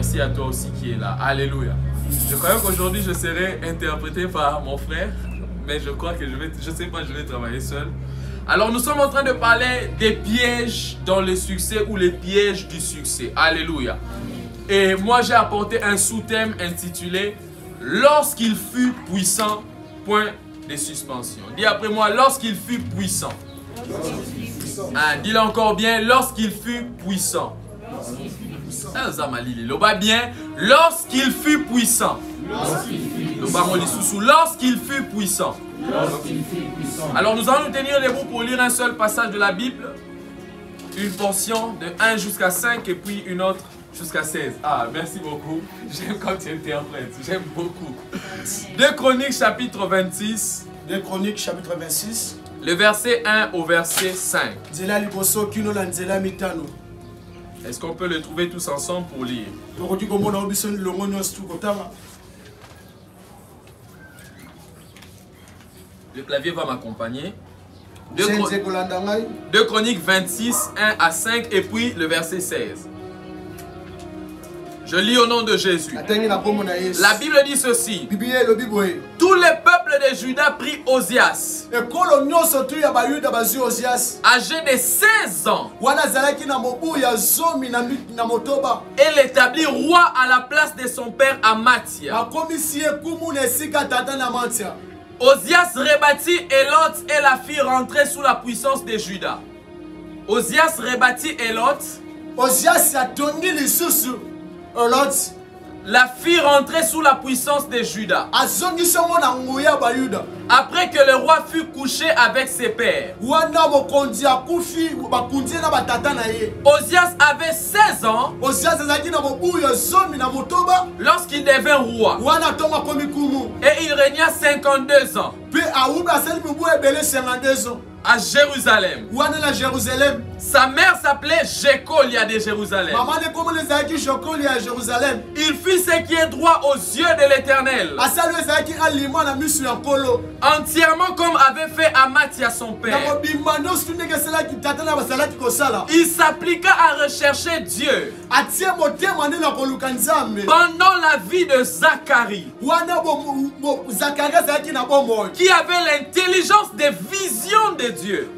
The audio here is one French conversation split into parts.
merci à toi aussi qui est là. Alléluia. Je croyais qu'aujourd'hui je serais interprété par mon frère, mais je crois que je vais travailler seul. Alors nous sommes en train de parler des pièges dans le succès ou les pièges du succès. Alléluia. Et moi j'ai apporté un sous-thème intitulé « Lorsqu'il fut puissant, point de suspension ». Dis après moi, lorsqu'il fut puissant. Dis-le encore bien, lorsqu'il fut puissant. Bien, lorsqu'il fut puissant. Lorsqu'il fut puissant. Alors nous allons nous tenir debout pour lire un seul passage de la Bible. Une portion de 1 jusqu'à 5 et puis une autre jusqu'à 16. Ah, merci beaucoup. J'aime quand tu interprètes. J'aime beaucoup. 2 Chroniques chapitre 26. 2 Chroniques chapitre 26. Le verset 1 au verset 5. Est-ce qu'on peut le trouver tous ensemble pour lire? Le clavier va m'accompagner. 2 Chroniques 26, 1 à 5 et puis le verset 16. Je lis au nom de Jésus. La Bible dit ceci. Tout le peuple de Juda prit Ozias, âgé de 16 ans, et l'établit roi à la place de son père Amathia. Ozias rebâtit Élot et la fit rentrer sous la puissance de Juda. Ozias rebâtit Élot. Ozias a donné les sources. La fit rentrer sous la puissance de Juda. Après que le roi fut couché avec ses pères. Ozias avait 16 ans lorsqu'il devint roi. Et il régna 52 ans à Jérusalem. Sa mère s'appelait Jécolia de Jérusalem. Il fit ce qui est droit aux yeux de l'Éternel, entièrement comme avait fait Amathia son père. Il s'appliqua à rechercher Dieu pendant la vie de Zacharie, qui avait l'intelligence des visions de Dieu.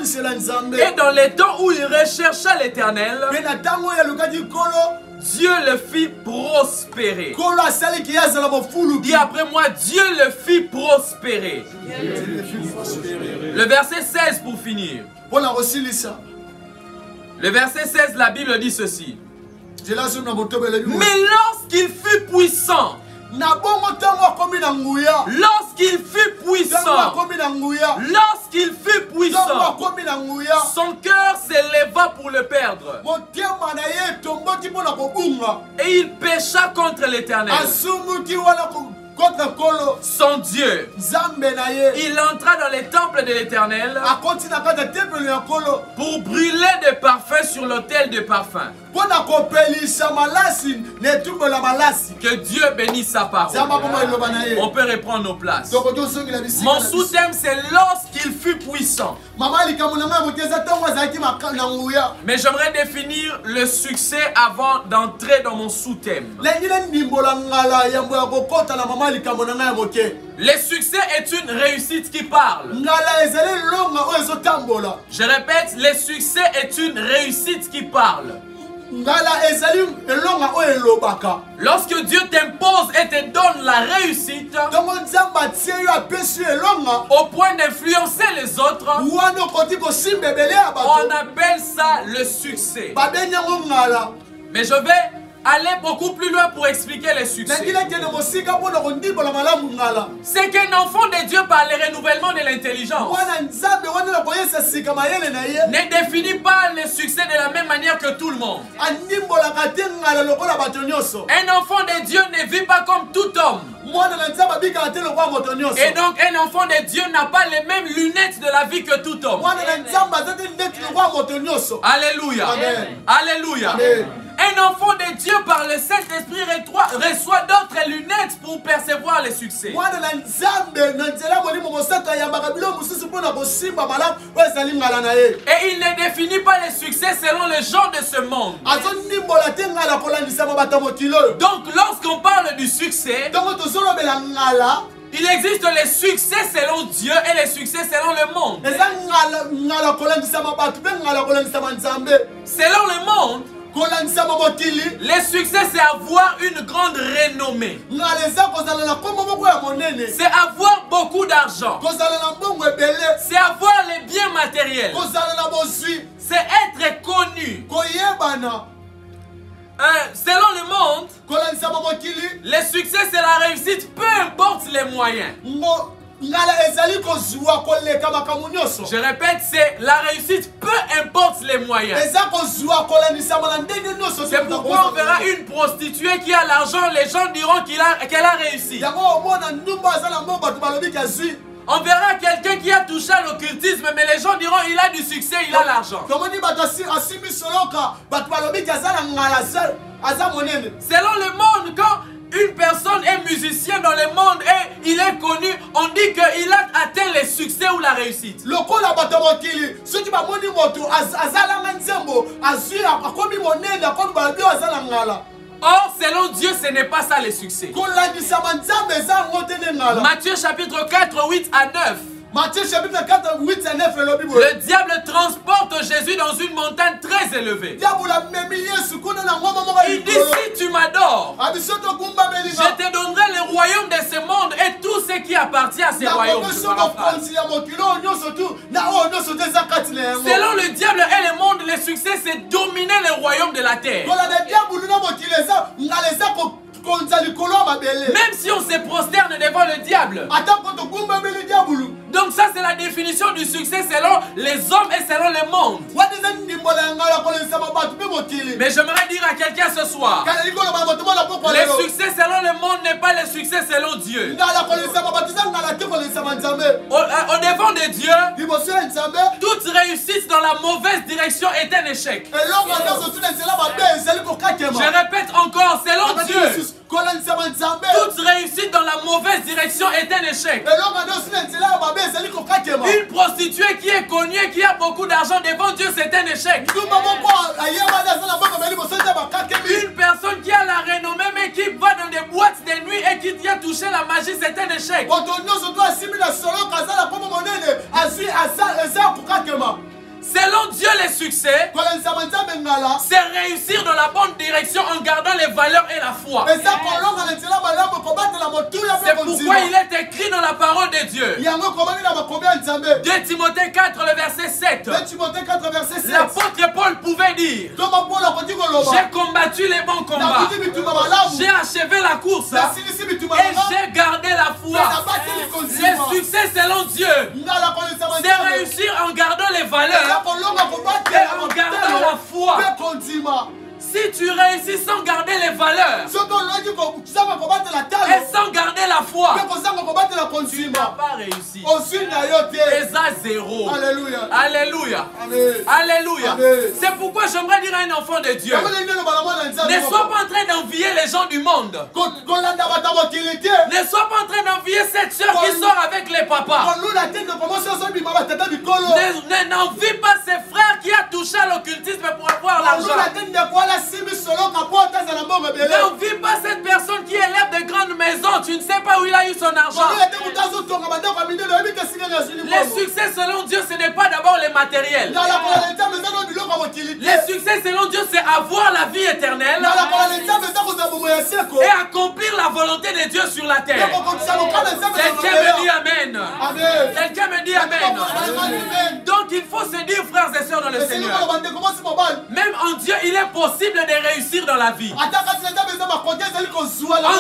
Et dans les temps où il rechercha l'Éternel, Dieu le fit prospérer. Dis après moi, Dieu le fit prospérer. Le verset 16 pour finir. Le verset 16, la Bible dit ceci. Mais lorsqu'il fut puissant, lorsqu'il fut puissant, son cœur s'éleva pour le perdre. Et il pécha contre l'Éternel, son Dieu. Il entra dans les temples de l'Éternel pour brûler des parfums sur l'autel de parfums. Que Dieu bénisse sa parole. On peut reprendre nos places. Mon sous-thème c'est lorsqu'il fut puissant. Mais j'aimerais définir le succès avant d'entrer dans mon sous-thème. Le succès est une réussite qui parle. Je répète, le succès est une réussite qui parle. Lorsque Dieu t'impose et te donne la réussite au point d'influencer les autres, on appelle ça le succès. Mais je vais aller beaucoup plus loin pour expliquer le succès. C'est qu'un enfant de Dieu par le renouvellement de l'intelligence ne définit pas le succès de la même manière que tout le monde. Un enfant de Dieu ne vit pas comme tout homme. Et donc un enfant de Dieu n'a pas les mêmes lunettes de la vie que tout homme. Alléluia. Amen. Alléluia. Amen. Un enfant de Dieu par le Saint-Esprit reçoit d'autres lunettes pour percevoir les succès. Et il ne définit pas les succès selon les gens de ce monde. Donc lorsqu'on parle du succès, il existe les succès selon Dieu et les succès selon le monde. Selon le monde, les succès, c'est avoir une grande renommée. C'est avoir beaucoup d'argent. C'est avoir les biens matériels. C'est être connu. Selon le monde, les succès, c'est la réussite, peu importe les moyens. Je répète, c'est la réussite, peu importe les moyens. C'est pourquoi on verra une prostituée qui a l'argent, les gens diront qu'elle a réussi. On verra quelqu'un qui a touché à l'occultisme, mais les gens diront il a du succès, il a l'argent. Selon le monde, quand une personne est musicien dans le monde et il est connu, on dit qu'il a atteint les succès ou la réussite. Or, selon Dieu, ce n'est pas ça les succès. Matthieu chapitre 4, 8 à 9. Matthieu chapitre 4, 8 à 9, le diable transporte Jésus dans une montagne très élevée. Il dit, si tu m'adores, je te donnerai le royaume de ce monde et tout ce qui appartient à ce royaume. Selon le diable et le monde, le succès, c'est dominer le royaume de la terre. Même si on se prosterne devant le diable. Donc ça c'est la définition du succès selon les hommes et selon le monde. Mais j'aimerais dire à quelqu'un ce soir, le succès selon le monde n'est pas le succès selon Dieu. Au devant de Dieu, toute réussite dans la mauvaise direction est un échec. Je répète encore, selon Dieu, toute réussite dans la mauvaise direction est un échec. Une prostituée qui est connue et qui a beaucoup d'argent devant Dieu, c'est un échec. Une personne qui a la renommée mais qui va dans des boîtes de nuit et qui a touché la magie, c'est un échec. Selon Dieu, le succès, c'est réussir dans la bonne direction en gardant les valeurs et la foi. C'est pourquoi il est écrit dans la parole de Dieu. 2 Timothée 4, le verset 7. L'apôtre Paul pouvait dire, j'ai combattu les bons combats, j'ai achevé la course et j'ai gardé la foi. Le succès selon Dieu, c'est réussir en gardant les valeurs et en gardant la foi. Si tu réussis sans garder les valeurs et sans garder la foi, tu n'as pas réussi. Esa 0. Alléluia. Alléluia. Alléluia. C'est pourquoi j'aimerais dire à un enfant de Dieu, ne sois pas en train d'envier les gens du monde. Ne sois pas en train d'envier cette soeur qui sort avec les papas. N'envie pas ses frères qui a touché à l'occultisme pour avoir l'argent. N'envie pas cette personne qui élève de grandes maisons. Tu ne sais pas où il a eu son argent. Les succès selon Dieu, ce n'est pas d'abord les matériels. Les succès selon Dieu, c'est avoir la vie éternelle et accomplir la volonté de Dieu sur la terre. Quelqu'un me dit Amen. Quelqu'un me dit Amen. Donc il faut se dire, frères et sœurs dans le Seigneur, même en Dieu, il est possible de réussir dans la vie. En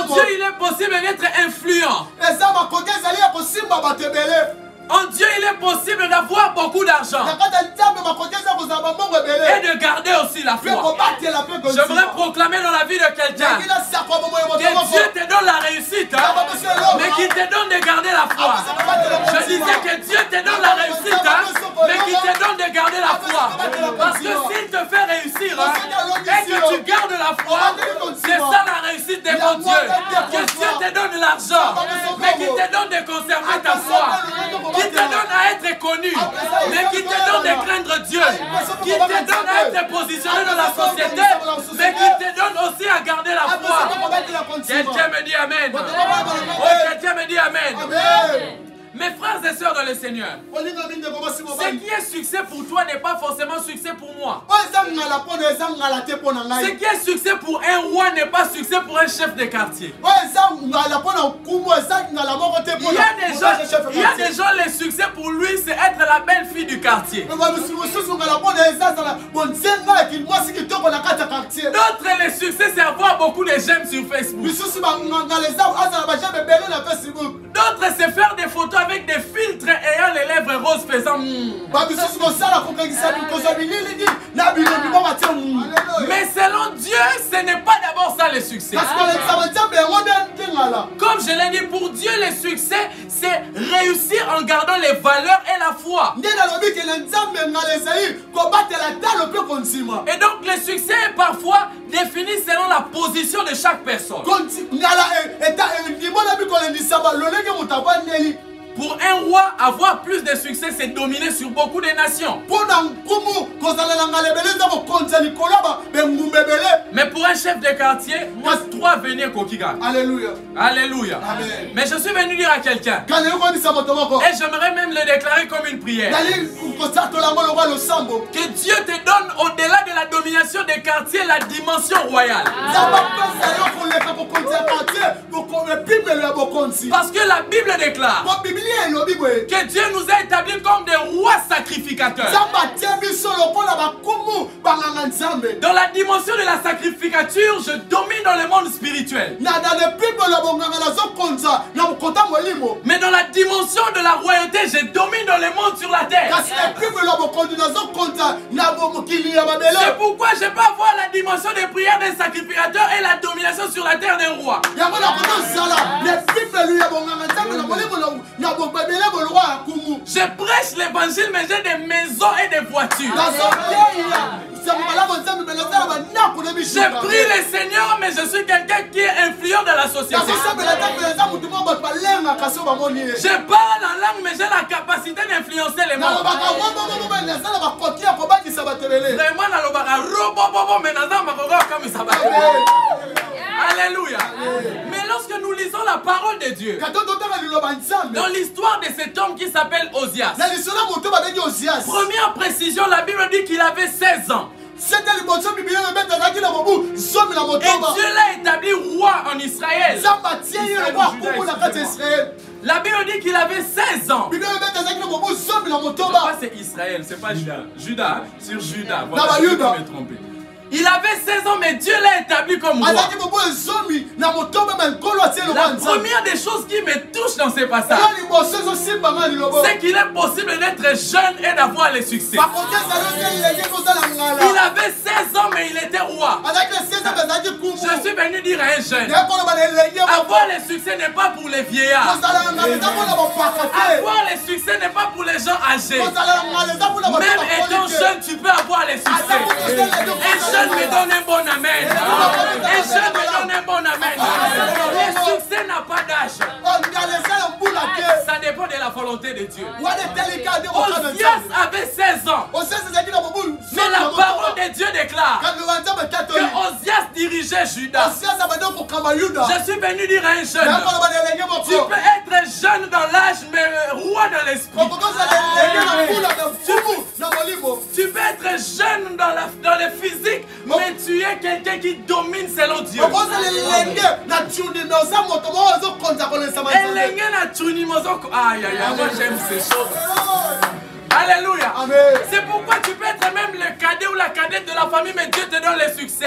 Dieu, il est possible d'être influent. En Dieu, il est possible d'avoir beaucoup d'argent et de garder aussi la foi. J'aimerais proclamer dans la vie de quelqu'un que Dieu te donne la réussite, mais qui te donne de garder la foi. Je disais que Dieu te donne la réussite, mais qui te donne de garder la foi. Parce que s'il te fait réussir et que tu gardes la foi, c'est ça la réussite de mon Dieu. Que Dieu te donne l'argent, mais qui te donne de conserver ta foi, qui te donne à être connu, mais qui te donne de craindre Dieu, qui te donne à être positionné dans la société, mais qui te donne aussi à garder la foi. Quelqu'un me dit Amen. Oh, quelqu'un me dit Amen. Mes frères et sœurs dans le Seigneur, ce qui est succès pour toi n'est pas forcément succès pour moi. Ce qui est succès pour un roi n'est pas succès pour un chef de quartier. Il y a des gens, le succès pour lui, c'est être la belle fille du quartier. D'autres, le succès, c'est avoir beaucoup de j'aime sur Facebook. D'autres, c'est faire des photos avec des filtres ayant les lèvres roses faisant Mais selon Dieu, ce n'est pas d'abord ça le succès. Comme je l'ai dit, pour Dieu, le succès, c'est réussir en gardant les valeurs et la foi. Et donc, le succès est parfois défini selon la position de chaque personne. Pour un roi, avoir plus de succès, c'est dominer sur beaucoup de nations. Mais pour un chef de quartier, moi, 3 venir Kokiga. Alléluia. Alléluia. Amen. Mais je suis venu dire à quelqu'un, et j'aimerais même le déclarer comme une prière, que Dieu te donne au-delà de la domination des quartiers la dimension royale. Parce que la Bible déclare que Dieu nous a établis comme des rois sacrificateurs. Dans la dimension de la sacrificature, je domine dans le monde spirituel. Mais dans la dimension de la royauté, je domine dans le monde sur la terre. C'est pourquoi je peux avoir la dimension de prière d'un sacrificateur et la domination sur la terre d'un roi. Je prêche l'évangile, mais j'ai des maisons et des voitures. Je prie le Seigneur, mais je suis quelqu'un qui est influent dans la société. Je parle en langue, mais j'ai la capacité d'influencer les monde. Alléluia. Mais lorsque nous lisons la parole de Dieu, dans l'histoire de cet homme qui s'appelle Osias, première précision, la Bible dit qu'il avait 16 ans. Et Dieu l'a établi roi en Israël. La Bible dit qu'il avait 16 ans. C'est Israël, c'est pas Judas. Judas, sur Judas. Voilà, je peux me tromper. Il avait 16 ans, mais Dieu l'a établi comme roi. La première des choses qui me touche dans ces passages, c'est qu'il est possible d'être jeune et d'avoir le succès. Il avait 16 ans, mais il était roi. Je suis venu dire à un jeune, avoir le succès n'est pas pour les vieillards. Avoir le succès n'est pas pour les gens âgés. Même étant jeune, tu peux avoir le succès. Un jeune me donne un bon amen. Un jeune me donne un bon amen. Le succès n'a pas d'âge. Ça dépend de la volonté de Dieu. Osias avait 16 ans. Mais la parole de Dieu déclare que Osias dirigeait Juda. Je suis venu dire à un jeune, tu peux être jeune dans l'âge, mais roi dans l'esprit. Tu peux être jeune dans le physique, mais tu es quelqu'un qui domine selon Dieu. Aïe, aïe, aïe, moi j'aime ces choses. Alléluia. C'est pourquoi tu peux être même le cadet ou la cadette de la famille, mais Dieu te donne le succès.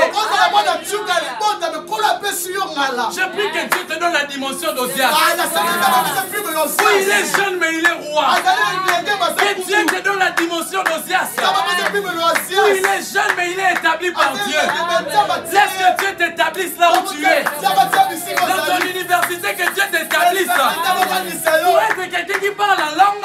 Je prie que Dieu te donne la dimension d'Osias. Oui, il est jeune, mais il est roi. Que Dieu te donne la dimension d'Ozias. Oui, il est jeune, mais il est établi par Dieu. Laisse que Dieu t'établisse là où tu es. Dans ton université, que Dieu t'établisse. Pour être quelqu'un qui parle en langue,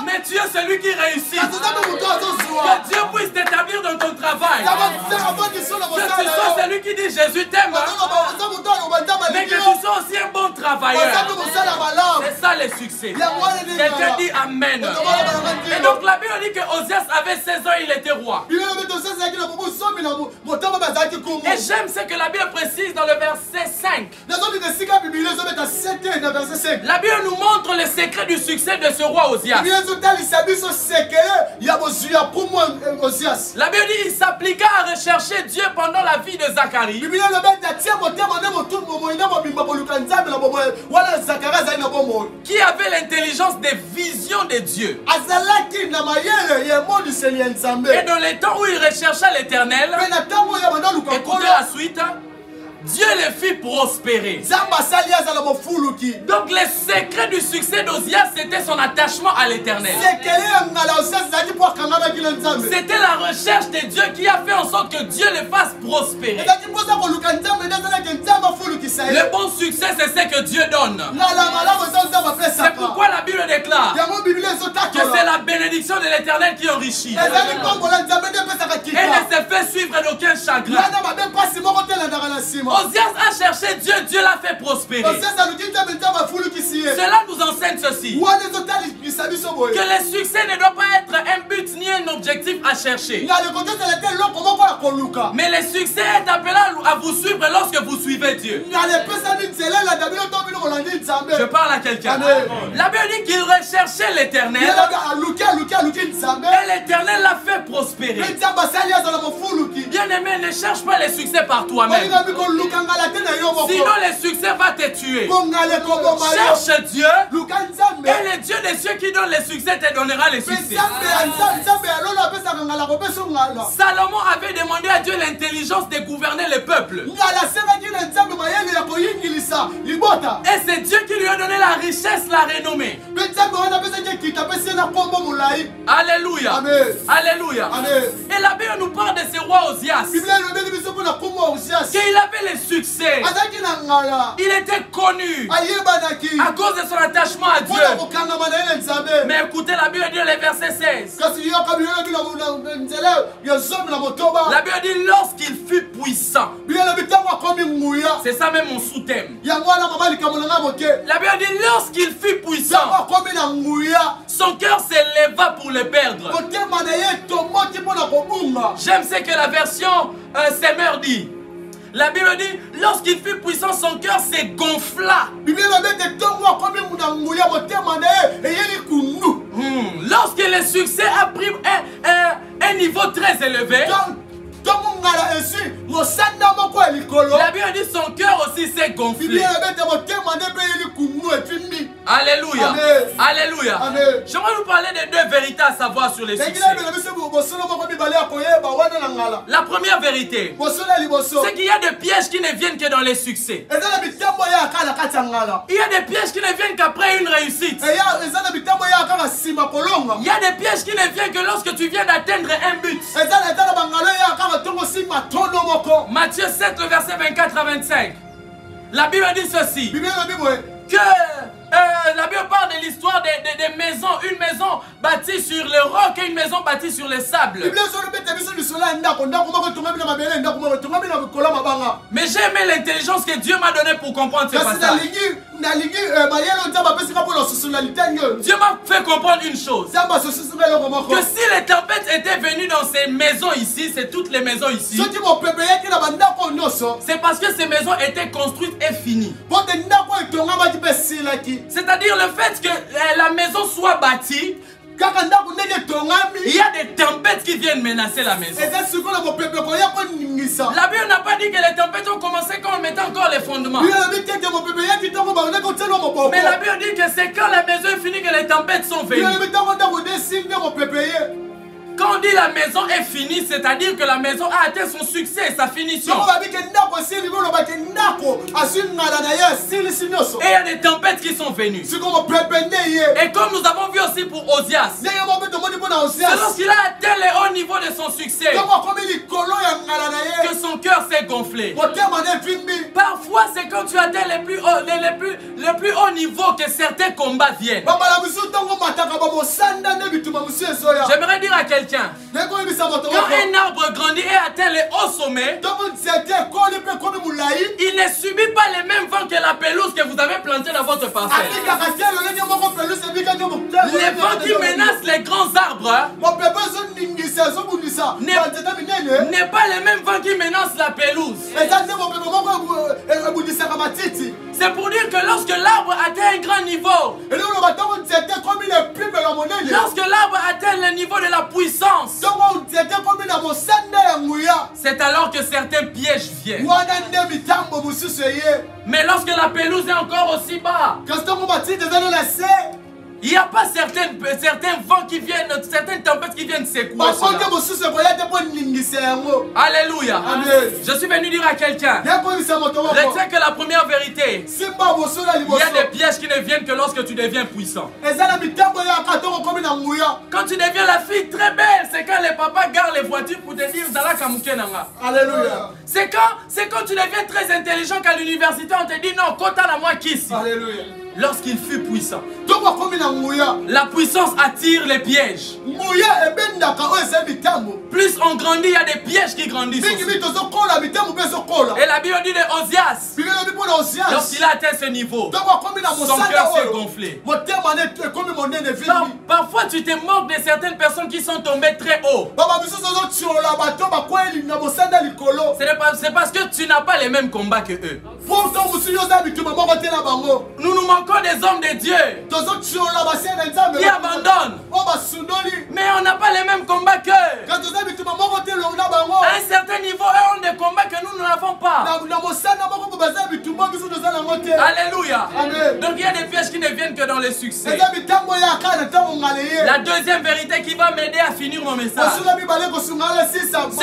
mais tu es celui qui réussit. Que Dieu puisse t'établir dans ton travail. Que tu sois celui qui dit Jésus t'aime. Mais que tu sois aussi un bon travailleur. C'est ça le succès. Quelqu'un dit Amen. Et donc la Bible dit que Ozias avait 16 ans, il était roi. Et j'aime ce que la Bible précise dans le verset 5. La Bible nous montre le secret du succès de ce roi Ozias. La Bible dit qu'il s'appliqua à rechercher Dieu pendant la vie de Zacharie. Qui avait l'intelligence des visions de Dieu. Et dans les temps où il rechercha l'Éternel, écoutez la suite. Dieu les fit prospérer. Donc le secret du succès d'Ozias, c'était son attachement à l'Éternel. C'était la recherche de Dieu qui a fait en sorte que Dieu les fasse prospérer. Le bon succès, c'est ce que Dieu donne. C'est pourquoi la Bible déclare que c'est la bénédiction de l'Éternel qui enrichit. Elle ne se fait suivre d'aucun chagrin. Ozias a cherché Dieu, Dieu l'a fait prospérer. Cela nous enseigne ceci. Que le succès ne doit pas être un but ni un objectif à chercher. Mais le succès est appelé à vous suivre lorsque vous suivez Dieu. Je parle à quelqu'un. La Bible dit qu'il recherchait l'Éternel. Et l'Éternel l'a fait prospérer. Bien aimé, ne cherche pas le succès par toi-même. Sinon le succès va te tuer. Cherche Dieu. Et le Dieu des cieux qui donne le succès te donnera le succès. Salomon avait demandé à Dieu l'intelligence de gouverner le peuple. Et c'est Dieu qui lui a donné la richesse, la renommée. Alléluia. Amen. Alléluia. Amen. Et la Bible nous parle de ce roi Ozias. Qu'il avait le succès. Il était connu à cause de son attachement à Dieu. Mais écoutez la Bible dit le verset 16. La Bible dit lorsqu'il fut puissant. C'est ça même mon sous-thème. La Bible dit lorsqu'il fut puissant, son cœur s'éleva pour le perdre. J'aime ce que la version Semeur dit. La Bible dit, lorsqu'il fut puissant, son cœur s'est gonfla. Lorsque le succès a pris un niveau très élevé, la Bible dit son cœur aussi s'est gonflé. Alléluia. Amen. Alléluia. J'aimerais vous parler de deux vérités à savoir sur les succès. La première vérité, c'est qu'il y a des pièges qui ne viennent que dans les succès. Il y a des pièges qui ne viennent qu'après une réussite. Il y a des pièges qui ne viennent que lorsque tu viens d'atteindre un but. Matthieu 7, le verset 24 à 25. La Bible dit ceci. Que la Bible parle de l'histoire des maisons. Une maison bâtie sur le roc et une maison bâtie sur le sable. Mais j'ai aimé l'intelligence que Dieu m'a donnée pour comprendre ce passage. Dieu m'a fait comprendre une chose. Que si les tempêtes étaient venues dans ces maisons ici, c'est toutes les maisons ici, c'est parce que ces maisons étaient construites et finies. C'est-à-dire le fait que la maison soit bâtie, il y a des tempêtes qui viennent menacer la maison. La Bible n'a pas dit que les tempêtes ont commencé quand on mettait encore les fondements. Mais la Bible dit que c'est quand la maison est finie que les tempêtes sont venues. Quand on dit la maison est finie, c'est-à-dire que la maison a atteint son succès, sa finition. Et il y a des tempêtes qui sont venues. Et comme nous avons vu aussi pour Osias, c'est lorsqu'il a atteint les hauts niveaux de son succès que son cœur s'est gonflé. Parfois, c'est quand tu atteins le plus haut niveau que certains combats viennent. J'aimerais dire à quelqu'un, quand un arbre grandit et atteint les hauts sommets, il ne subit pas les mêmes vents que la pelouse que vous avez plantée dans votre parcelle. Les vents qui menacent les grands arbres n'est pas les mêmes vents qui menacent la pelouse. C'est pour dire que lorsque l'arbre atteint un grand niveau, lorsque l'arbre atteint le niveau de la puissance, c'est alors que certains pièges viennent. Mais lorsque la pelouse est encore aussi bas, il n'y a pas certains vents qui viennent, certaines tempêtes qui viennent secouer cela. Alléluia. Amen. Je suis venu dire à quelqu'un, retiens que la première vérité, il y a des pièges qui ne viennent que lorsque tu deviens puissant. Quand tu deviens la fille très belle, c'est quand les papas gardent les voitures pour te dire Zala Kamukenanga. Alléluia. C'est quand tu deviens très intelligent qu'à l'université on te dit non, Kota na moi Kissi. Alléluia. Lorsqu'il fut puissant, la puissance attire les pièges. Plus on grandit, il y a des pièges qui grandissent aussi. Et la Bible dit de Osias, lorsqu'il a atteint ce niveau, son cœur s'est gonflé. Parfois tu te moques de certaines personnes qui sont tombées très haut. C'est parce que tu n'as pas les mêmes combats que eux. Nous nous manquons des hommes de Dieu qui abandonnent. Mais on n'a pas les mêmes combats qu'eux. À un certain niveau, eux ont des combats que nous n'avons pas. Alléluia. Amen. Donc il y a des pièges qui ne viennent que dans le succès. La deuxième vérité qui va m'aider à finir mon message, c'est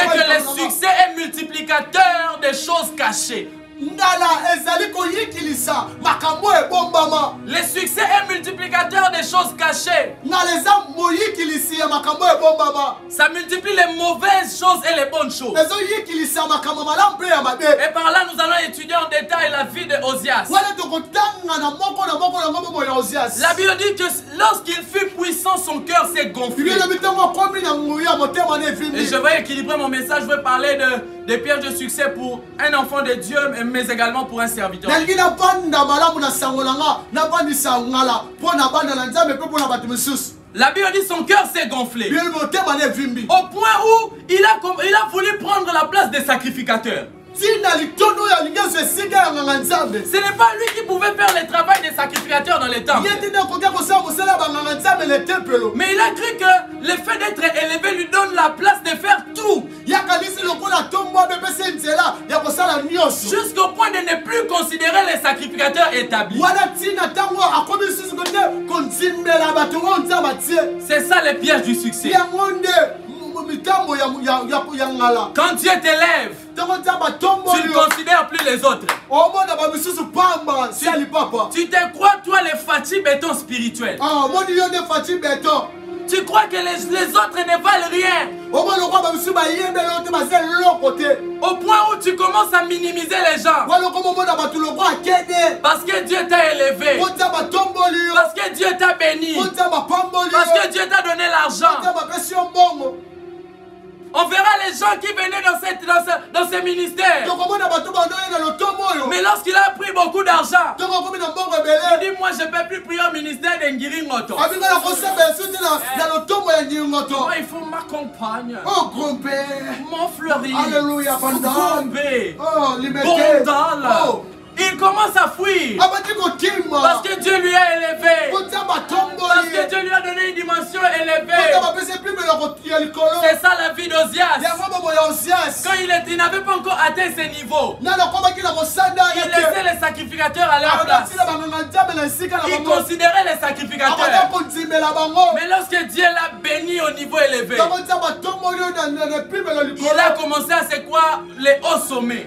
que le succès est multiplicateur des choses cachées. Le succès est multiplicateur des choses cachées. Ça multiplie les mauvaises choses et les bonnes choses. Et par là, nous allons étudier en détail la vie de Osias. La Bible dit que lorsqu'il fut puissant, son cœur s'est gonflé. Et je vais équilibrer mon message. Je vais parler des pièges de succès pour un enfant de Dieu, mais également pour un serviteur. La Bible dit son cœur s'est gonflé. Au point où il a voulu prendre la place des sacrificateurs. Ce n'est pas lui qui pouvait faire le travail des sacrificateurs dans les temples. Mais il a cru que le fait d'être élevé lui donne la place de faire tout. Jusqu'au point de ne plus considérer les sacrificateurs établis. C'est ça le piège du succès. Quand Dieu t'élève, tu ne considères plus les autres. Tu te crois, toi, les Fati béton spirituels. Tu crois que les autres ne valent rien. Au point où tu commences à minimiser les gens. Parce que Dieu t'a élevé. Parce que Dieu t'a béni. Parce que Dieu t'a donné l'argent. On verra les gens qui venaient dans ce ministère. Mais lorsqu'il a pris beaucoup d'argent, il dit moi je ne peux plus prier au ministère d'Engiri Ngoto. Moi il faut ma compagne. Oh grand-père. Mon fleuri. Alléluia. Grand-père. Oh liberté. Bondal. Oh. Il commence à fuir. Parce que Dieu lui a élevé. Parce que Dieu lui a donné une dimension élevée. C'est ça la vie d'Ozias. Quand il n'avait pas encore atteint ces niveaux, il laissait les sacrificateurs à leur place. Il considérait les sacrificateurs. Mais lorsque Dieu l'a béni au niveau élevé, il a commencé à se croire les hauts sommets.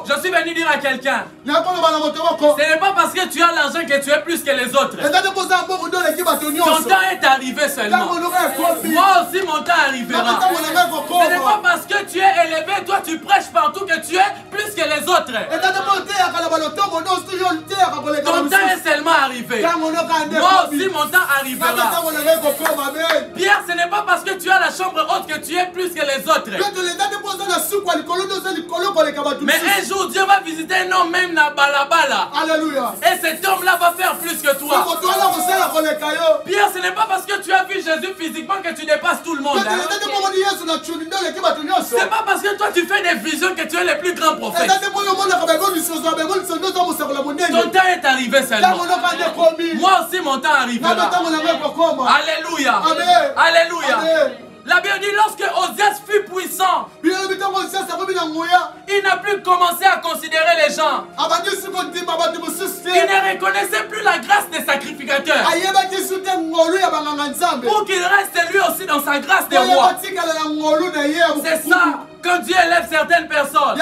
Je suis venu dire à quelqu'un, ce n'est pas parce que tu as l'argent que tu es plus que les autres. Ton temps est arrivé seulement. Moi aussi mon temps arrivera. Ce n'est pas parce que tu es élevé, toi tu prêches partout que tu es plus que les autres. Ton temps est seulement arrivé. Moi aussi mon temps arrivera. Pierre, ce n'est pas parce que tu as la chambre haute que tu es plus que les autres. Mais un jour Dieu va visiter un homme même dans Balabala. Alléluia. Et cet homme-là va faire plus que toi. Pierre, ce n'est pas parce que tu as vu Jésus physiquement que tu dépasses tout le monde. Hein? C'est pas parce que toi tu fais des visions que tu es le plus grand prophète. Ton temps est arrivé seulement. Moi aussi mon temps arrivera. Alléluia. Amen. Alléluia. Amen. La Bible dit lorsque Ozias fut puissant, il n'a plus commencé à considérer les gens. Il ne reconnaissait plus la grâce des sacrificateurs. Pour qu'il reste lui aussi dans sa grâce des rois. C'est ça. Quand Dieu élève certaines personnes,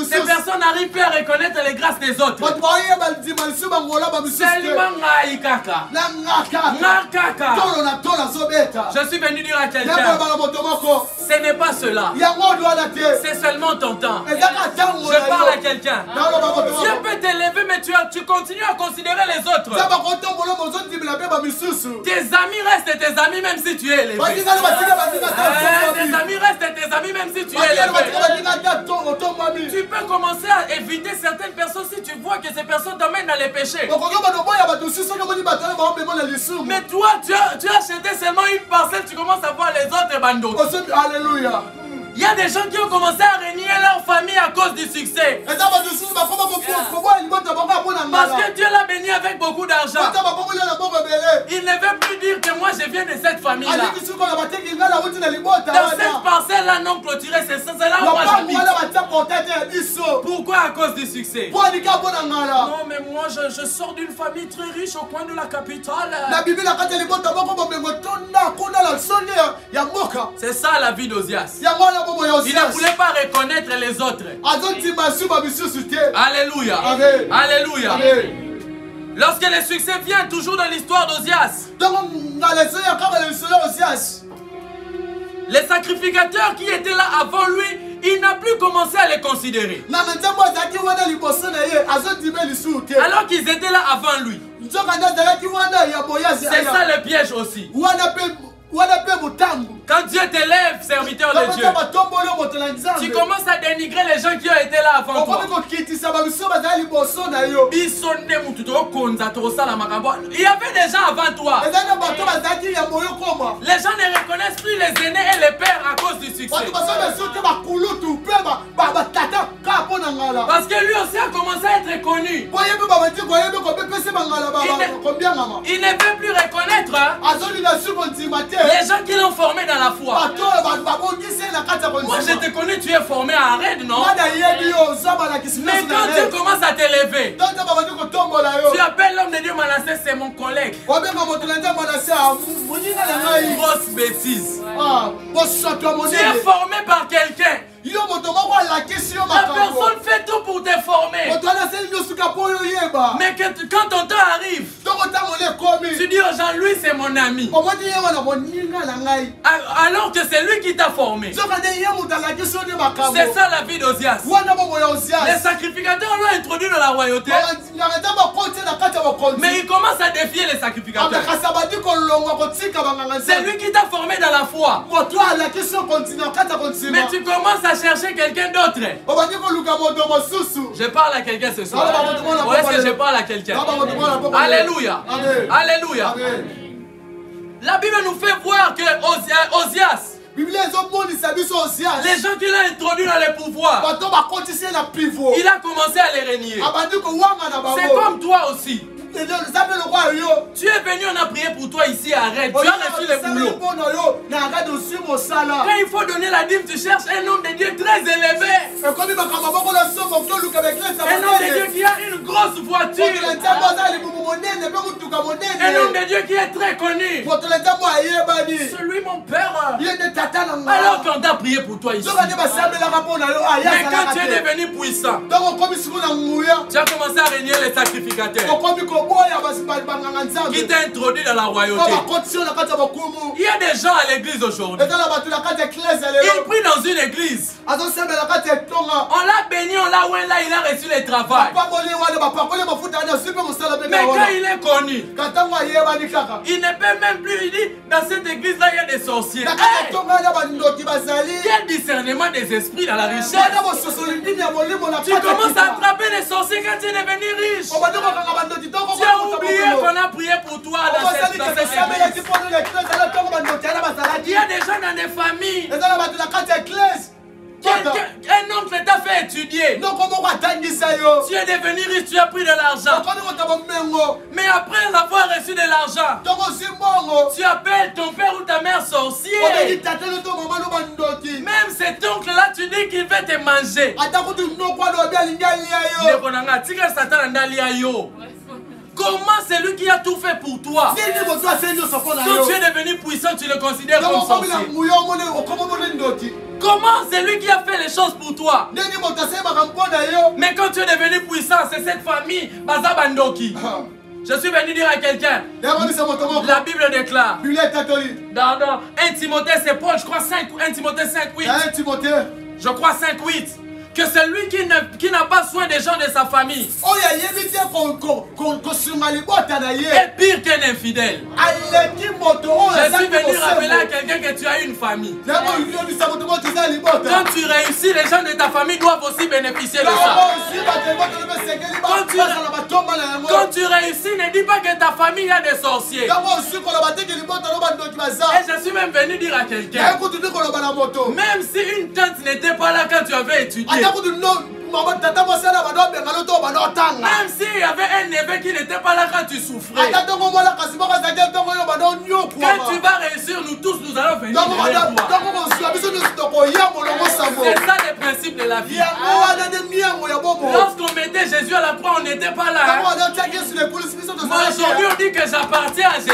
ces personnes n'arrivent plus à reconnaître les grâces des autres. Je suis venu dire à quelqu'un, ce n'est pas cela. C'est seulement ton temps. Je parle à quelqu'un. Dieu peut t'élever, mais tu continues à considérer les autres. Tes amis restent tes amis même si tu es élevé. Tes amis restent tes amis même si tu es élevé. Tu peux commencer à éviter certaines personnes si tu vois que ces personnes t'emmènent dans les péchés. Mais toi, tu as acheté seulement une parcelle, tu commences à voir les autres bandos. Alléluia. Il y a des gens qui ont commencé à régner leur famille à cause du succès. Parce que Dieu l'a béni avec beaucoup d'argent. Il ne veut plus dire que moi je viens de cette famille-là. Dans cette parcelle-là non clôturée, c'est là où moi j'habite. Pourquoi à cause du succès? Non mais moi je sors d'une famille très riche au coin de la capitale. C'est ça la vie d'Ozias. Il ne voulait pas reconnaître les autres. Alléluia. Amen. Alléluia. Amen. Lorsque le succès vient toujours dans l'histoire d'Ozias, les sacrificateurs qui étaient là avant lui, il n'a plus commencé à les considérer. Alors qu'ils étaient là avant lui. C'est ça le piège aussi. Quand Dieu t'élève, serviteur de Dieu, tu commences à dénigrer les gens qui ont été là avant toi. Il y avait des gens avant toi. Les gens ne reconnaissent plus les aînés et les pères à cause du succès. Parce que lui aussi a commencé à être connu. Il ne veut plus reconnaître les gens qui l'ont formé dans la foi. Moi je te connais, tu es formé à Arène, non? Mais quand Dieu commence à t'élever, tu appelles l'homme de Dieu Manassé, c'est mon collègue. Grosse bêtise. Tu es formé par quelqu'un. La personne fait tout pour te former. Mais quand ton temps arrive, tu dis aux gens, lui c'est mon ami. Alors que c'est lui qui t'a formé. C'est ça la vie d'Ozias. Les sacrificateurs l'ont introduit dans la royauté. Mais il commence à défier les sacrificateurs. C'est lui qui t'a formé dans la foi. Mais tu commences à chercher quelqu'un d'autre. Je parle à quelqu'un ce soir. Ou est-ce que je parle à quelqu'un? Alléluia. Alléluia. La Bible nous fait voir que Ozias, les gens qui l'ont introduit dans les pouvoirs, il a commencé à les régner. C'est comme toi aussi. Tu es venu, on a prié pour toi ici, arrête. Tu as reçu le boulot. Quand il faut donner la dîme, tu cherches un homme de Dieu très élevé. Un homme de Dieu qui a une grosse voiture. Un homme de Dieu qui est très connu. Celui mon père. Alors qu'on t'a prié pour toi ici. Mais quand tu es devenu puissant, tu as commencé à régner les sacrificateurs. Qui t'a introduit dans la royauté. Il y a des gens à l'église aujourd'hui. Il prie dans une église. On l'a béni, on l'a oué, là il a reçu le travail. Mais quand il est connu, il ne peut même plus, il dit, dans cette église là il y a des sorciers. Hey! Quel discernement des esprits dans la richesse. Tu commences à attraper les sorciers quand tu es devenu riche. Tu as oublié qu'on a prié pour toi dans cette église. Il y a des gens dans des familles. Un oncle t'a fait étudier. Tu es devenu riche, tu as pris de l'argent. Mais après avoir reçu de l'argent, tu appelles ton père ou ta mère sorcier. Même cet oncle-là, tu dis qu'il va te manger. Comment c'est lui qui a tout fait pour toi? Quand tu es devenu puissant, tu le considères comme sorcier. Comment c'est lui qui a fait les choses pour toi? Mais quand tu es devenu puissant, c'est cette famille Bazabandoki. Je suis venu dire à quelqu'un, la Bible déclare, dans 1 Timothée, c'est Paul, je crois 1 Timothée 5:8. Je crois 5:8. Que celui qui n'a pas soin des gens de sa famille est pire qu'un infidèle. Je suis venu rappeler à quelqu'un que tu as une famille. Quand tu réussis, les gens de ta famille doivent aussi bénéficier de ça. Quand tu réussis, ne dis pas que ta famille a des sorciers. Et je suis même venu dire à quelqu'un, même si une tante n'était pas là quand tu avais étudié, même s'il y avait un neveu qui n'était pas là quand tu souffrais, quand tu vas réussir, nous tous nous allons venir derrière toi. C'est ça le principe de la vie. Lorsqu'on mettait Jésus à la croix, on n'était pas là. Mais aujourd'hui, on dit que j'appartiens à Jésus.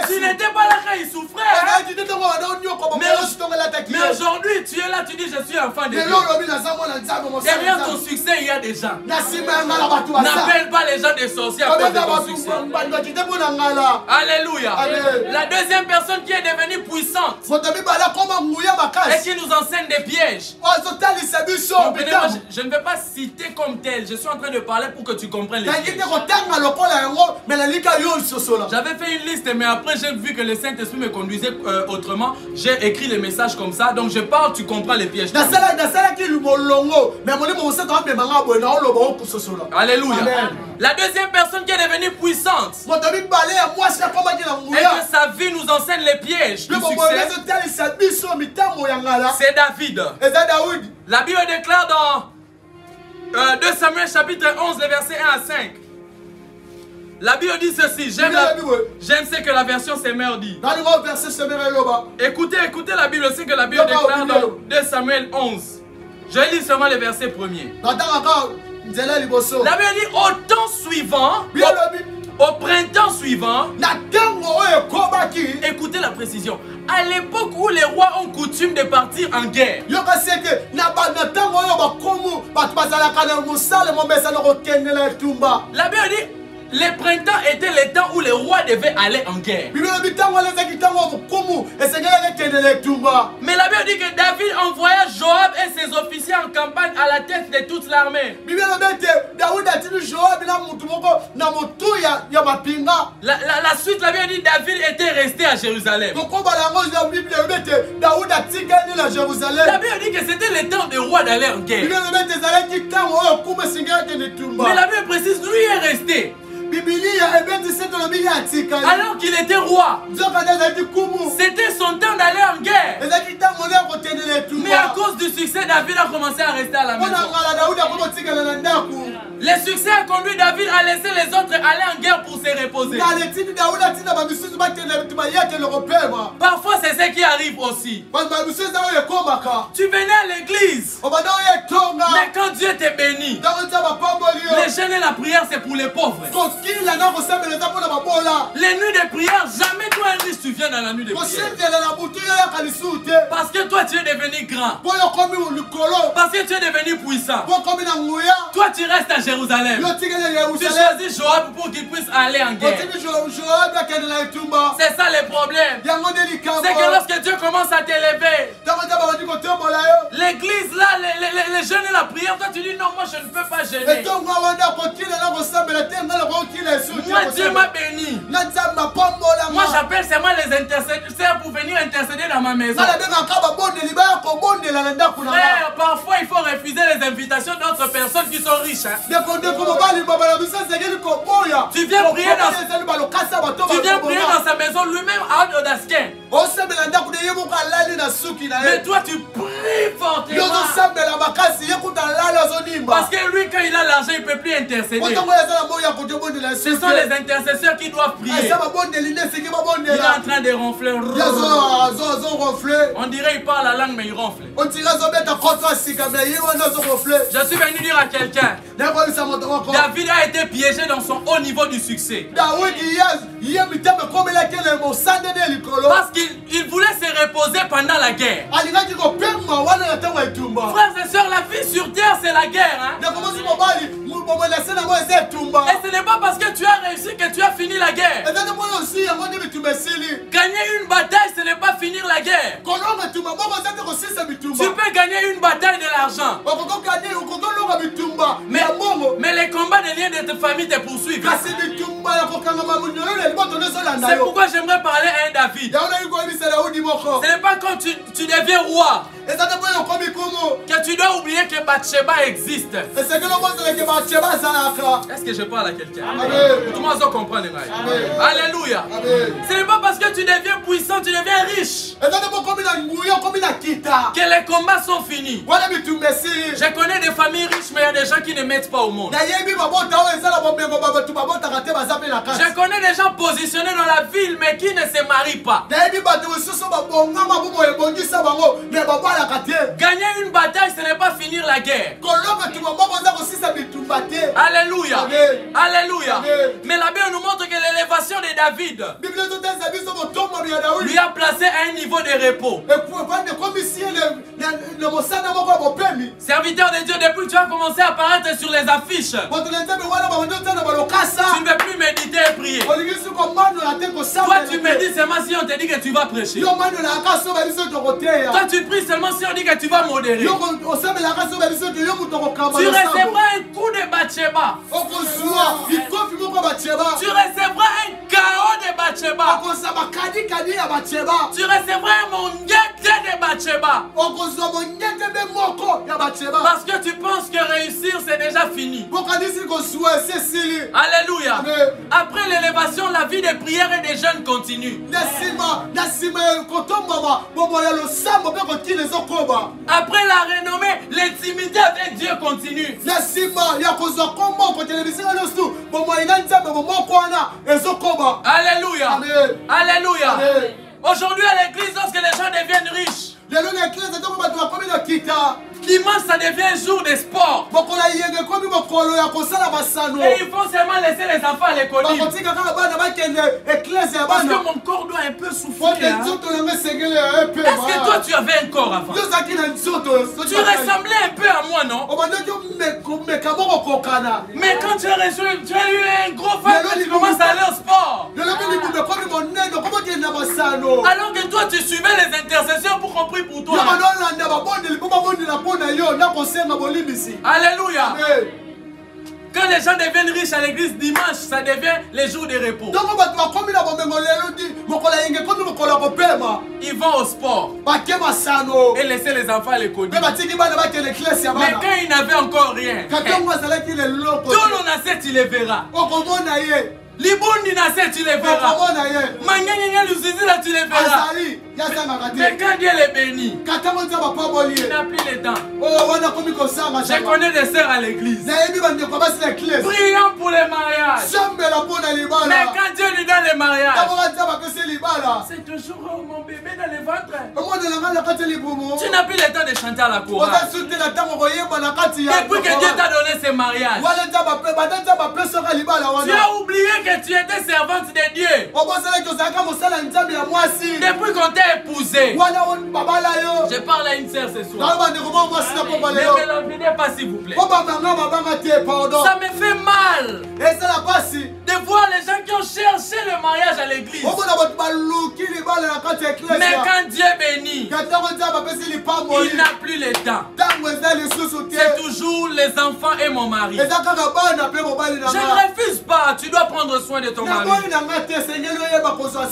Tu n'étais pas là quand il souffrait. Mais aujourd'hui, tu es là, tu dis je suis enfant de Dieu. Derrière ton succès, il y a des gens. N'appelle pas les gens des sorciers à cause de ton succès. Alléluia. La deuxième personne qui est devenue puissante et qui nous enseigne des pièges. Je ne vais pas citer comme tel. Je suis en train de parler pour que tu comprennes les pièges. J'avais fait une liste, mais après j'ai vu que le Saint-Esprit me conduisait autrement. J'ai écrit les messages comme ça. Donc je parle, tu comprends les pièges. Alléluia. Amen. La deuxième personne qui est devenue puissante et que sa vie nous enseigne les pièges du succès, c'est David. La Bible déclare dans 2 Samuel chapitre 11, les versets 1 à 5. La Bible dit ceci, j'aime ce que la version Semeur dit. Écoutez la Bible, c'est que la Bible déclare dans 2 Samuel 11. Je lis seulement les versets premiers. La Bible dit au temps suivant, au printemps suivant, écoutez la précision, à l'époque où les rois ont coutume de partir en guerre, la Bible dit les printemps étaient les temps où les rois devaient aller en guerre. Mais la Bible dit que David envoya Joab et ses officiers en campagne à la tête de toute l'armée. La suite, la Bible dit David était resté à Jérusalem. La Bible dit que c'était le temps des rois d'aller en guerre. Mais la Bible précise, lui est resté. Alors qu'il était roi, c'était son temps d'aller en guerre. Mais à cause du succès, David a commencé à rester à la maison. Le succès a conduit David à laisser les autres aller en guerre pour se reposer. Parfois c'est ce qui arrive aussi. Tu venais à l'église, mais quand Dieu te bénit, les jeûnes et la prière c'est pour les pauvres. Les nuits de prière, jamais toi un riche tu viens dans la nuit de prière. Parce que toi tu es devenu grand. Parce que tu es devenu puissant. Toi tu restes à Jérusalem. Tu choisis Joab pour qu'il puisse aller en guerre. C'est ça le problème. C'est que lorsque Dieu commence à t'élever, l'église là, les jeûnes et la prière, toi tu dis non, moi je ne peux pas jeûner. Moi Dieu m'a béni. Moi j'appelle seulement les intercesseurs pour venir intercéder dans ma maison. Frère, parfois il faut refuser les invitations d'autres personnes qui sont riches. Hein. Tu viens prier dans sa maison lui-même à Odaskin. Mais toi tu pries fortement. Parce que lui quand il a l'argent il ne peut plus intercéder. Ce sont les intercesseurs qui doivent prier. Il est en train de ronfler. On dirait il parle la langue mais il ronfle. Je suis venu dire à quelqu'un, David a été piégé dans son haut niveau du succès. Parce qu'il voulait se reposer pendant la guerre. Frères et sœurs, la vie sur terre c'est la guerre. Hein? Et ce n'est pas parce que tu as réussi que tu as fini la guerre. Gagner une bataille ce n'est pas finir la guerre. Tu peux gagner une bataille de l'argent. Mais les combats des liens de ta famille te poursuivent. C'est pourquoi j'aimerais parler à un David. Ce n'est pas quand tu deviens roi que tu dois oublier que Bathsheba existe. Est-ce que je parle à quelqu'un? Tout le monde doit comprendre. Alléluia. Ce n'est pas parce que tu deviens puissant, tu deviens riche que les combats sont finis. Je connais des familles riches, mais il y a des gens qui ne mettent pas au monde. Je connais des gens positionnés dans la ville, mais qui ne se marient pas. Gagner une bataille, ce n'est pas finir la guerre. Alléluia. Alléluia. Mais la Bible nous montre que l'élévation de David lui a placé à un niveau de repos. Serviteur de Dieu, depuis que tu as commencé à apparaître sur les affiches, tu ne veux plus méditer et prier. Toi tu médites seulement si on te dit que tu vas prêcher. Toi tu pries seulement si on dit que tu vas modérer. Tu recevras un coup de Bathsheba. Tu recevras un chaos de Bathsheba. Tu recevras un monguette de Bathsheba. Parce que tu penses que réussir c'est déjà fini. Alléluia. Après l'élévation, la vie de prière et de jeûne continue. Après la renommée, l'intimité avec Dieu continue. Alléluia. Alléluia. Aujourd'hui à l'église, lorsque les gens deviennent riches, dimanche ça devient un jour de sport. Et il faut seulement laisser les enfants à l'école. Parce que mon corps doit un peu souffrir. Hein? Est-ce que toi tu avais un corps avant? Tu ressemblais un peu à moi, non? Mais quand tu as eu un gros fan, tu commences à aller au sport. Alors que toi tu suivais les intercesseurs pour qu'on prie pour toi. Alléluia. Quand les gens deviennent riches à l'église dimanche, ça devient les jours de repos. Ils vont au sport et laisser les enfants à l'école. Mais quand ils n'avaient encore rien, tout le monde tu les verras. Libundi Nassé, tu les verras. Mangengenge Luzizi, là, tu les verras. Mais quand Dieu les bénit, il n'a plus les dents. Je connais des sœurs à l'église. Prions pour les mariages. Mais quand Dieu lui donne les mariages, c'est toujours mon bébé dans le ventre. Tu n'as plus le temps de chanter à la chorale. Depuis que Dieu t'a donné ces mariages, tu as oublié que tu étais servante de Dieu. Depuis qu'on t'a épousé, je parle à une sœur ce soir. Ne me l'envidez pas s'il vous plaît. Ça me fait mal de voir les gens qui ont cherché le mariage à l'église. Mais quand Dieu bénit, il n'a plus le temps. C'est toujours les enfants et mon mari. Je ne refuse pas, tu dois prendre soin de ton mari.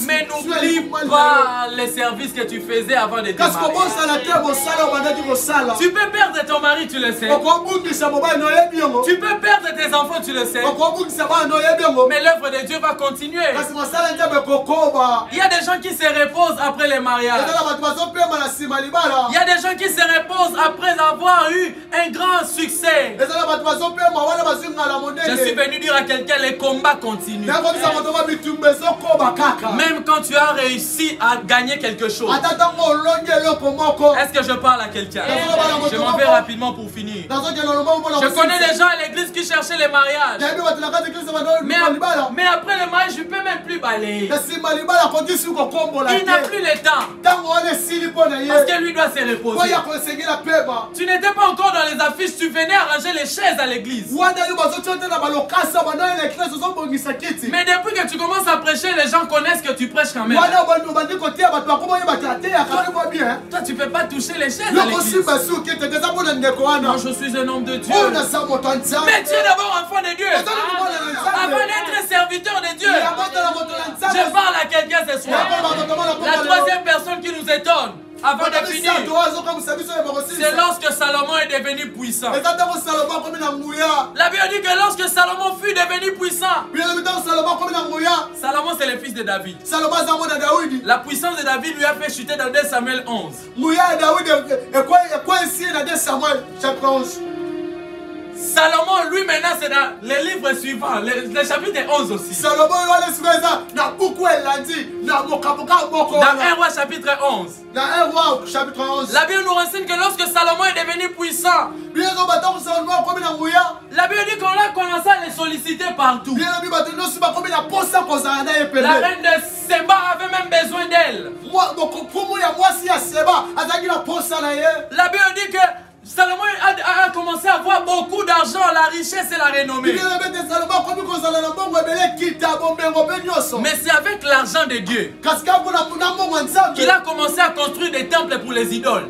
Mais n'oublie pas les services que tu faisais avant de te marier. Tu peux perdre ton mari, tu le sais. Tu peux perdre tes enfants, tu le sais. Mais l'œuvre de Dieu va continuer. Il y a des gens qui se reposent après les mariages. Il y a des gens qui se reposent après avoir eu un grand succès. Je suis venu dire à quelqu'un, les combats continuent. Même quand tu as réussi à gagner quelque chose. Est-ce que je parle à quelqu'un? Je m'en vais rapidement pour finir. Je connais des gens à l'église qui cherchaient les mariages. Mais après le mariage, je ne peux même plus balayer. Il n'a plus le temps. Parce que lui doit se reposer. Tu n'étais pas encore dans les affiches, tu venais arranger les chaises à l'église. Mais depuis que tu commences à prêcher, les gens connaissent que tu prêches quand même. Toi, tu ne peux pas toucher les chaises à l'église. Non, je suis un homme de Dieu. Mais tu es d'abord enfant de Dieu. Avant d'être serviteur de Dieu. Je parle à quelqu'un ce soir. La troisième personne qui nous étonne, avant de finir, c'est lorsque Salomon est devenu puissant. La Bible dit que lorsque Salomon fut devenu puissant, Salomon c'est le fils de David. La puissance de David lui a fait chuter dans 2 Samuel 11. Salomon, lui maintenant, c'est dans les livres suivants, le chapitre 11 aussi. Dans 1 roi chapitre 11. La Bible nous renseigne que lorsque Salomon est devenu puissant, la Bible dit qu'on a commencé à les solliciter partout. La reine de Séba avait même besoin d'elle. La Bible dit que Salomon a commencé à avoir beaucoup d'argent, la richesse et la renommée. Mais c'est avec l'argent de Dieu qu'il a commencé à construire des temples pour les idoles.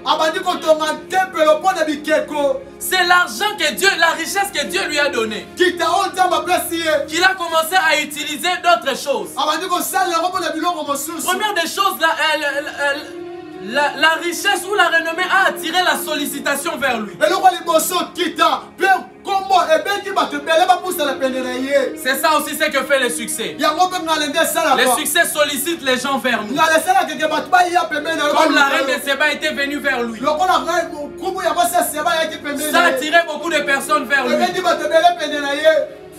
C'est l'argent que Dieu, la richesse que Dieu lui a donnée, qu'il a commencé à utiliser d'autres choses. Première des choses, la richesse ou la renommée a attiré la sollicitation vers lui. C'est ça aussi ce que fait le succès. Le succès sollicite les gens vers nous. Comme la reine de Séba était venue vers lui. Ça a attiré beaucoup de personnes vers lui.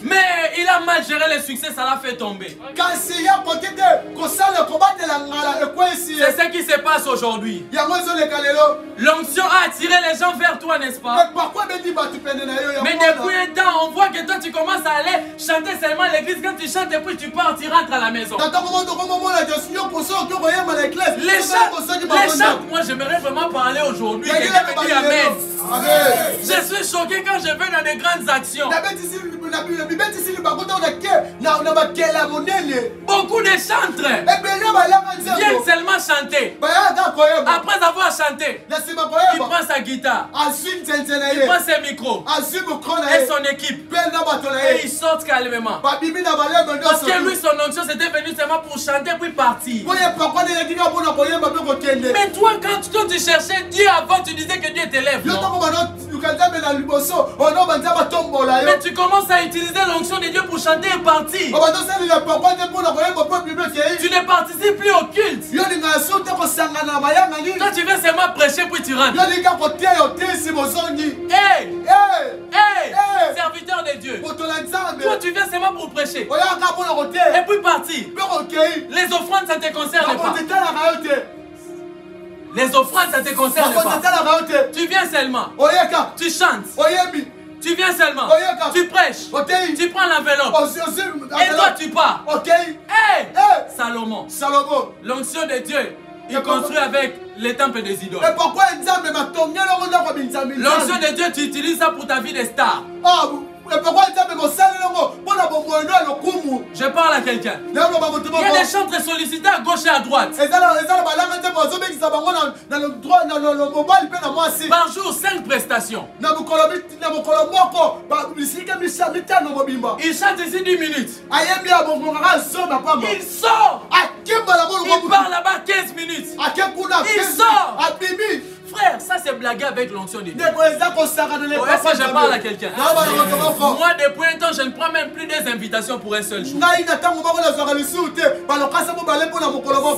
Mais il a mal géré le succès, ça l'a fait tomber. C'est ce qui se passe aujourd'hui. L'onction a attiré les gens vers toi, n'est-ce pas? Mais depuis un temps, on voit que toi tu commences à aller chanter seulement à l'église. Quand tu chantes et puis tu pars, tu rentres à la maison. Les chants, moi j'aimerais vraiment parler aujourd'hui. Quelqu'un me dit Amen. Je suis choqué quand je vais dans des grandes actions. Beaucoup de chantres viennent seulement chanter. Après avoir chanté, il prend sa guitare, il prend ses micros et son équipe et il sort calmement. Parce que lui, son onction, c'était venu seulement pour chanter puis partir. Mais toi, quand tu cherchais Dieu avant, tu disais que Dieu t'élève. Mais tu commences à utiliser l'onction de Dieu pour chanter et partir. Tu ne participes plus au culte. Toi tu viens seulement prêcher puis tu rentres. Hey! Serviteur de Dieu. Toi tu viens seulement pour prêcher. Et puis partir. Les offrandes ça te concerne pas. Les offrandes ça te concerne pas. Tu viens seulement. Tu chantes. Tu viens seulement. Tu prêches. Tu prends l'enveloppe. Et toi tu pars. Hey! Salomon. L'onction de Dieu. Il construit avec les temples des idoles. L'onction de Dieu, tu utilises ça pour ta vie de star. Je parle à quelqu'un. Il y a des chants très sollicités à gauche et à droite. Par jour, 5 prestations. Il chante ici 10 minutes. Il sort. Il part là-bas 15 minutes. Il sort. Frère, ça c'est blaguer avec l'onction de Dieu. Est-ce que je parle à quelqu'un? Moi, depuis un temps, je ne prends même plus des invitations pour un seul jour.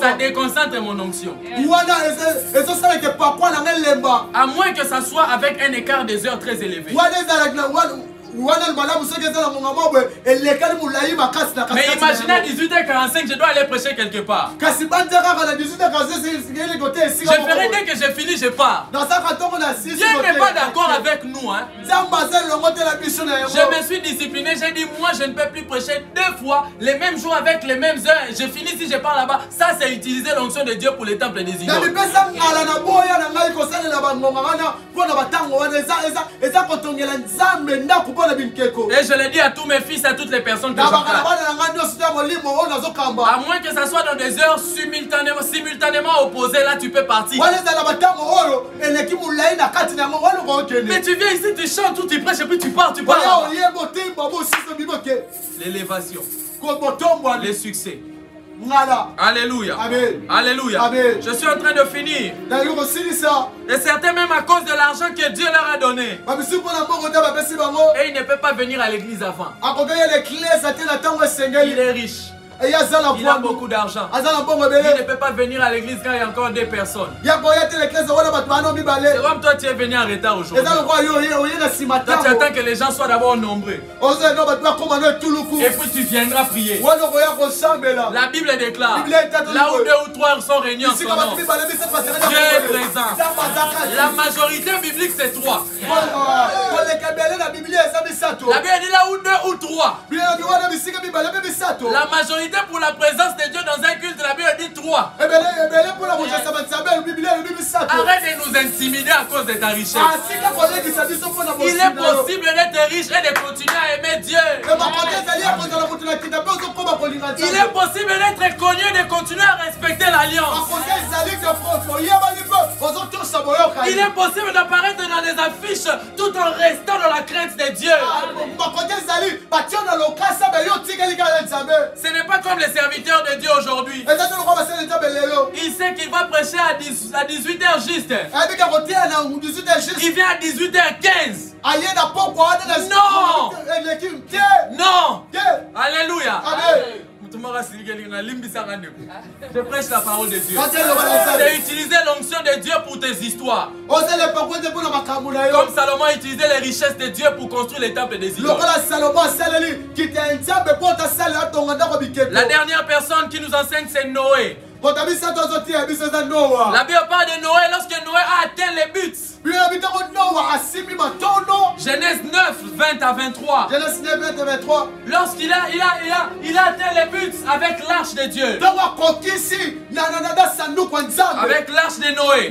Ça déconcentre mon onction. À moins que ça soit avec un écart des heures très élevé. Mais imaginez à 18h45, je dois aller prêcher quelque part. Je ferai dès que j'ai fini, je pars. Dieu n'est pas d'accord avec nous. Hein. Je me suis discipliné, j'ai dit moi je ne peux plus prêcher 2 fois les mêmes jours avec les mêmes heures. Je finis si je pars là-bas. Ça c'est utiliser l'onction de Dieu pour les temples des idoles. Et je le dis à tous mes fils, à toutes les personnes que j'encadre. À moins que ça soit dans des heures simultanément opposées, là tu peux partir. Mais tu viens ici, tu chantes ou tu prêches et puis tu pars. L'élévation. Les succès. Alléluia. Amen. Alléluia. Amen. Je suis en train de finir. Et certains même à cause de l'argent que Dieu leur a donné. Et il ne peut pas venir à l'église avant. Il est riche. Il a beaucoup d'argent. Il ne peut pas venir à l'église quand il y a encore 2 personnes. C'est comme toi tu es venu en retard aujourd'hui. Toi tu attends que les gens soient d'abord nombreux. Et puis tu viendras prier. La Bible déclare, là où 2 ou 3 sont réunis en son nom, Dieu est présent. La majorité biblique c'est 3. La Bible dit là où 2 ou 3. La majorité pour la présence de Dieu dans un culte, la Bible dit 3. Arrête de nous intimider à cause de ta richesse. Il est possible d'être riche et de continuer à aimer Dieu. Il est possible d'être connu et de continuer à respecter l'alliance. Il est possible d'apparaître dans les affiches tout en restant dans la crainte de Dieu. Ce n'est pas comme les serviteurs de Dieu aujourd'hui. Il sait qu'il va prêcher à 18h juste. Il vient à 18h15. Non! Non! Alléluia! Je prêche la parole de Dieu. C'est utiliser l'onction de Dieu pour tes histoires. Comme Salomon a utilisé les richesses de Dieu pour construire les temples des idoles. La dernière personne qui nous enseigne, c'est Noé. La Bible parle de Noé lorsque Noé a atteint les buts. Genèse 9, 20 à 23. Lorsqu'il a atteint les buts avec l'arche de Dieu. Avec l'arche de Noé.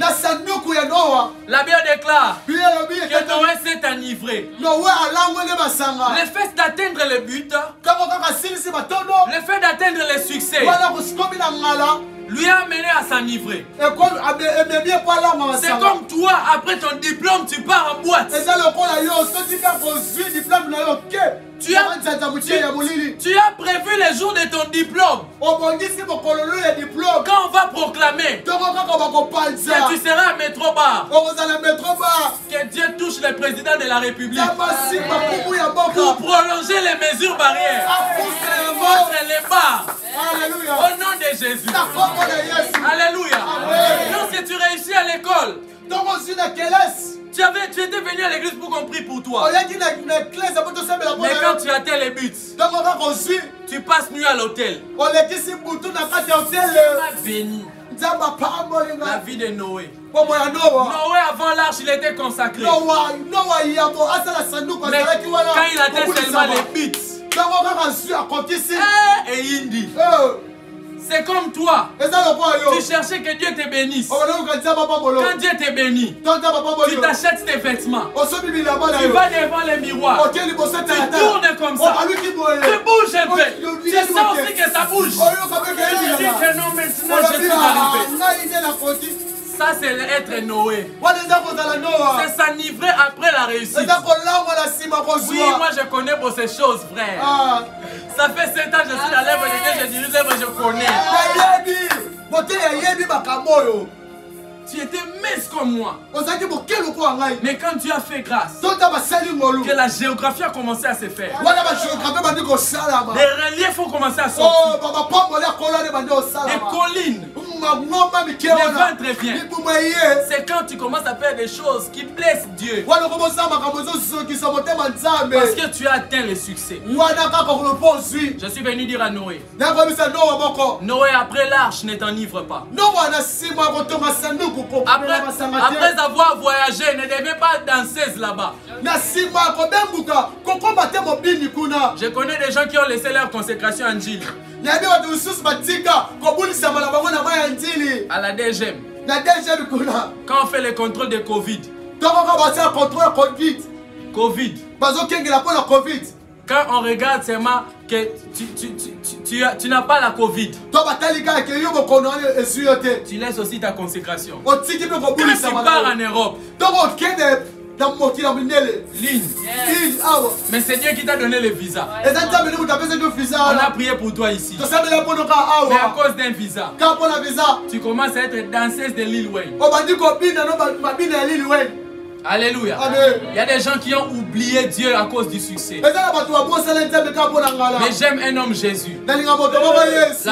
La Bible déclare que Noé s'est enivré. Le fait d'atteindre les buts, le fait d'atteindre les succès, lui a amené à s'enivrer. C'est comme toi, après ton diplôme, tu pars en boîte. Tu as Tu as prévu les jours de ton diplôme. Quand on va proclamer que tu seras à Métrobar, que Dieu touche le président de la République pour prolonger les mesures barrières contre les barres. Au nom de Jésus. Alléluia. Lorsque tu réussis à l'école, tu étais venu à l'église pour qu'on prie pour toi. Mais quand tu atteins les buts, tu passes nuit à l'hôtel. Béni. La vie de Noé. Noé avant l'arche, il était consacré. Mais quand il atteint seulement les buts, et Indi. C'est comme toi. Tu cherchais que Dieu te bénisse. Quand Dieu te bénit, tu t'achètes tes vêtements. Tu vas devant les miroirs. Tu tournes comme ça. Tu bouges un peu. Tu sens aussi que ça bouge. Tu dis que non, maintenant je suis arrivé. Ça, c'est être Noé. C'est s'enivrer après la réussite. Oui, moi je connais pour ces choses, frère. Ça fait 7 ans que je suis dans l'œuvre de Dieu, je dirige l'œuvre, je connais. Tu étais mince comme moi. Mais quand Dieu a fait grâce, que la géographie a commencé à se faire, les reliefs ont commencé à sortir, les collines, les ventres viennent. C'est quand tu commences à faire des choses qui plaisent Dieu, parce que tu as atteint le succès. Je suis venu dire à Noé, Noé après l'arche ne t'enivre pas. Après avoir voyagé, ne devez pas danser là-bas. Je connais des gens qui ont laissé leur consécration en Gilles. À la DGM. Quand on fait le contrôle de Covid. Quand on regarde seulement que tu n'as pas la Covid, tu laisses aussi ta consécration. Quand tu pars en Europe, ligne. Mais c'est Dieu qui t'a donné le visa. On a prié pour toi ici. Mais à cause d'un visa, tu commences à être danseuse de Lil Wayne. Alléluia. Amen. Il y a des gens qui ont oublié Dieu à cause du succès. Mais j'aime un homme Jésus. La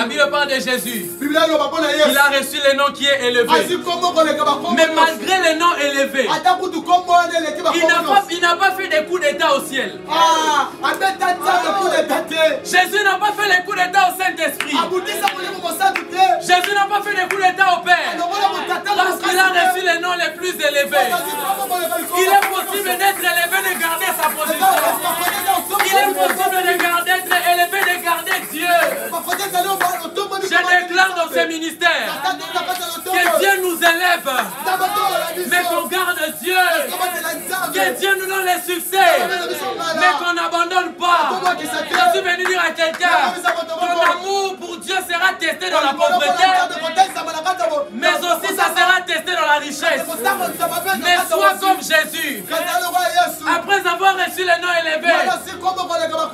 Bible parle de Jésus. Il a reçu le nom qui est élevé. Mais malgré le nom élevé, il n'a pas fait des coups d'état au ciel. Jésus n'a pas fait les coups d'état au Saint-Esprit. Jésus n'a pas fait des coups d'état au Père. Parce qu'il a reçu les noms les plus élevés. Il est possible d'être élevé, de garder sa position. Il est possible d'être élevé, de garder Dieu. Je déclare dans ce ministère que Dieu nous élève, mais qu'on garde Dieu. Que Dieu nous donne les succès, mais qu'on n'abandonne pas. Je suis venu dire à quelqu'un, ton amour pour Dieu sera testé dans la pauvreté, mais aussi ça sera testé dans la richesse. Mais sois comme Jésus. Après avoir reçu le nom élevé,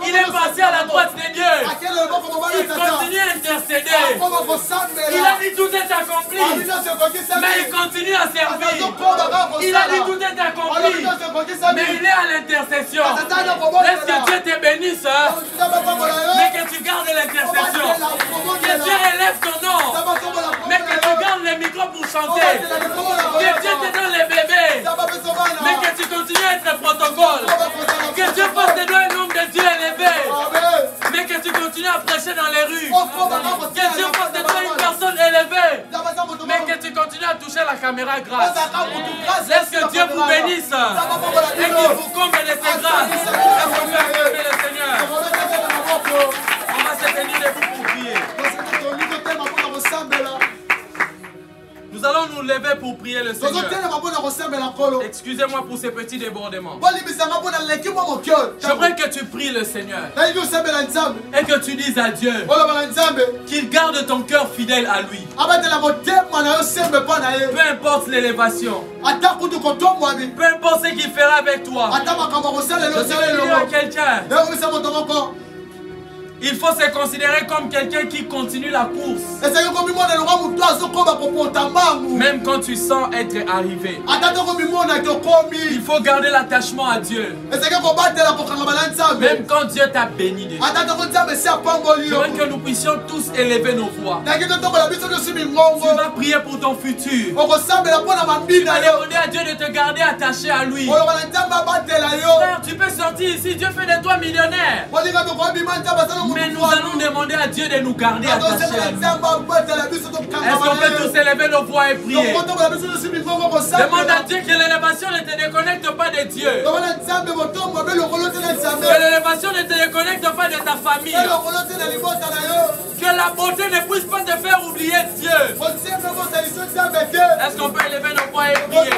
il est passé à la droite de Dieu. Il continue à intercéder. Il a dit tout est accompli, mais il continue à servir. Il a dit tout est accompli, mais il est à l'intercession. Laisse que Dieu te bénisse, mais que tu gardes l'intercession. Que Dieu élève ton nom, mais que tu gardes le micro pour chanter. Que Dieu te donne les bébés, mais que tu continues à être protocole. Que Dieu fasse de toi un homme de Dieu élevé, mais que tu continues à prêcher dans les rues. Que Dieu fasse de toi une personne élevée, mais que tu continues à toucher la caméra grâce. Laisse que Dieu vous bénisse et qu'il vous comble de ses grâces. Est-ce qu'on peut acclamer le Seigneur? On va se tenir debout pour prier. Nous allons nous lever pour prier. prier le Seigneur. Excusez-moi pour ces petits débordements. J'aimerais que tu pries le Seigneur et que tu dises à Dieu qu'il garde ton cœur fidèle à lui. Peu importe l'élévation, peu importe ce qu'il fera avec toi. Je vais dire à quelqu'un, il faut se considérer comme quelqu'un qui continue la course. Même quand tu sens être arrivé. Il faut garder l'attachement à Dieu. Même quand Dieu t'a béni déjà. Je veux que nous puissions tous élever nos voix. Tu vas prier pour ton futur. Tu vas demander à Dieu de te garder attaché à lui. Frère, tu peux sortir ici, Dieu fait de toi millionnaire. Mais nous allons demander à Dieu de nous garder attachés à lui. Est-ce qu'on peut tous élever nos voix et prier? Demande à Dieu que l'élévation ne te déconnecte pas de Dieu. Que l'élévation ne te déconnecte pas de ta famille. Que la beauté ne puisse pas te faire oublier Dieu. Est-ce qu'on peut élever nos voix et prier?